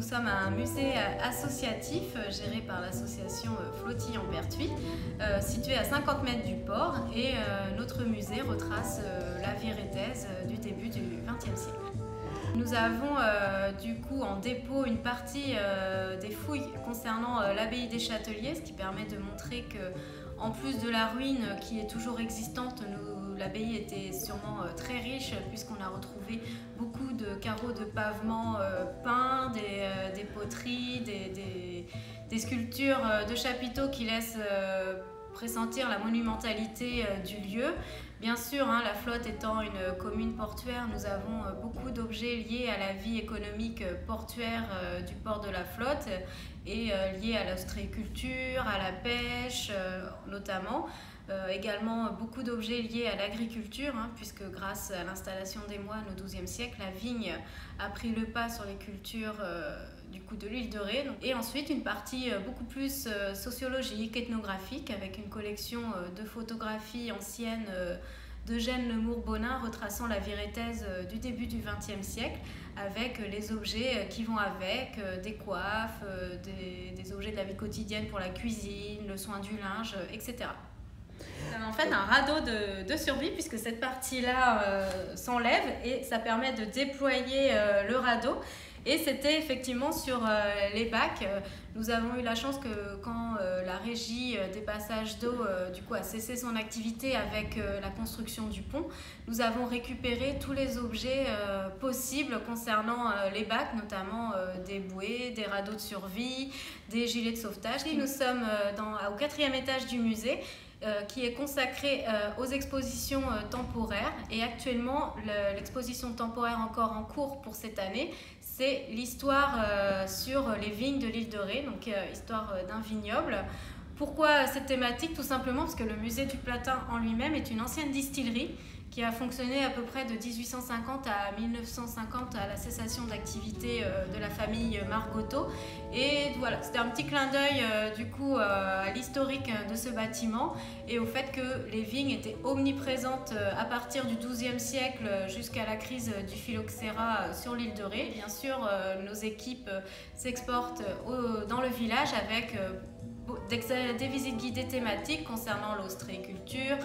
sommes un musée associatif géré par l'association Flottille-en-Pertuis, situé à 50 mètres du port, et notre musée retrace la vie rétaise du début du XXe siècle. Nous avons du coup en dépôt une partie des fouilles concernant l'abbaye des Châteliers, ce qui permet de montrer que, en plus de la ruine qui est toujours existante, l'abbaye était sûrement très riche puisqu'on a retrouvé beaucoup de carreaux de pavement peints, des poteries, des sculptures de chapiteaux qui laissent pressentir la monumentalité du lieu. Bien sûr, la Flotte étant une commune portuaire, nous avons beaucoup d'objets liés à la vie économique portuaire du port de la Flotte et liés à l'ostréiculture, à la pêche notamment. Également beaucoup d'objets liés à l'agriculture, puisque grâce à l'installation des moines au XIIe siècle, la vigne a pris le pas sur les cultures du coup de l'île de Ré. Et ensuite une partie beaucoup plus sociologique, ethnographique, avec une collection de photographies anciennes d'Eugène Lemour-Bonin retraçant la vie rétaise du début du XXe siècle, avec les objets qui vont avec, des coiffes, des objets de la vie quotidienne pour la cuisine, le soin du linge, etc. En fait, un radeau de survie, puisque cette partie-là s'enlève et ça permet de déployer le radeau. Et c'était effectivement sur les bacs. Nous avons eu la chance que quand la régie des passages d'eau du coup a cessé son activité avec la construction du pont, nous avons récupéré tous les objets possibles concernant les bacs, notamment des bouées, des radeaux de survie, des gilets de sauvetage. Et nous sommes au 4e étage du musée, qui est consacré aux expositions temporaires, et actuellement l'exposition temporaire encore en cours pour cette année, c'est l'histoire sur les vignes de l'île de Ré, donc histoire d'un vignoble. Pourquoi cette thématique? Tout simplement parce que le musée du Platin en lui-même est une ancienne distillerie qui a fonctionné à peu près de 1850 à 1950 à la cessation d'activité de la famille Margotteau. Et voilà, c'était un petit clin d'œil du coup à l'historique de ce bâtiment et au fait que les vignes étaient omniprésentes à partir du XIIe siècle jusqu'à la crise du phylloxéra sur l'île de Ré. Bien sûr, nos équipes s'exportent dans le village avec des visites guidées thématiques concernant l'ostréiculture,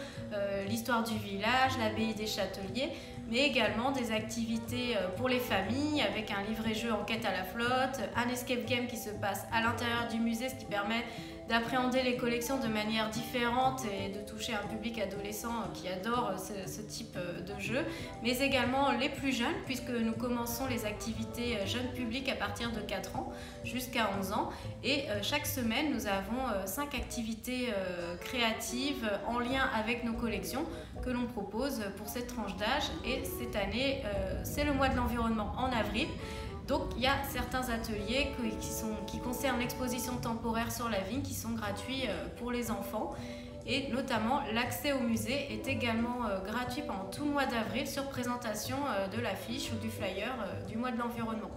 l'histoire du village, l'abbaye des Châteliers, mais également des activités pour les familles avec un livret-jeu enquête à la flotte, un escape game qui se passe à l'intérieur du musée, ce qui permet d'appréhender les collections de manière différente et de toucher un public adolescent qui adore ce type de jeu, mais également les plus jeunes, puisque nous commençons les activités jeunes publics à partir de 4 ans jusqu'à 11 ans. Et chaque semaine, nous avons 5 activités créatives en lien avec nos collections que l'on propose pour cette tranche d'âge. Et cette année, c'est le mois de l'environnement en avril. Donc il y a certains ateliers qui concernent l'exposition temporaire sur la vigne qui sont gratuits pour les enfants. Et notamment l'accès au musée est également gratuit pendant tout le mois d'avril sur présentation de l'affiche ou du flyer du mois de l'environnement.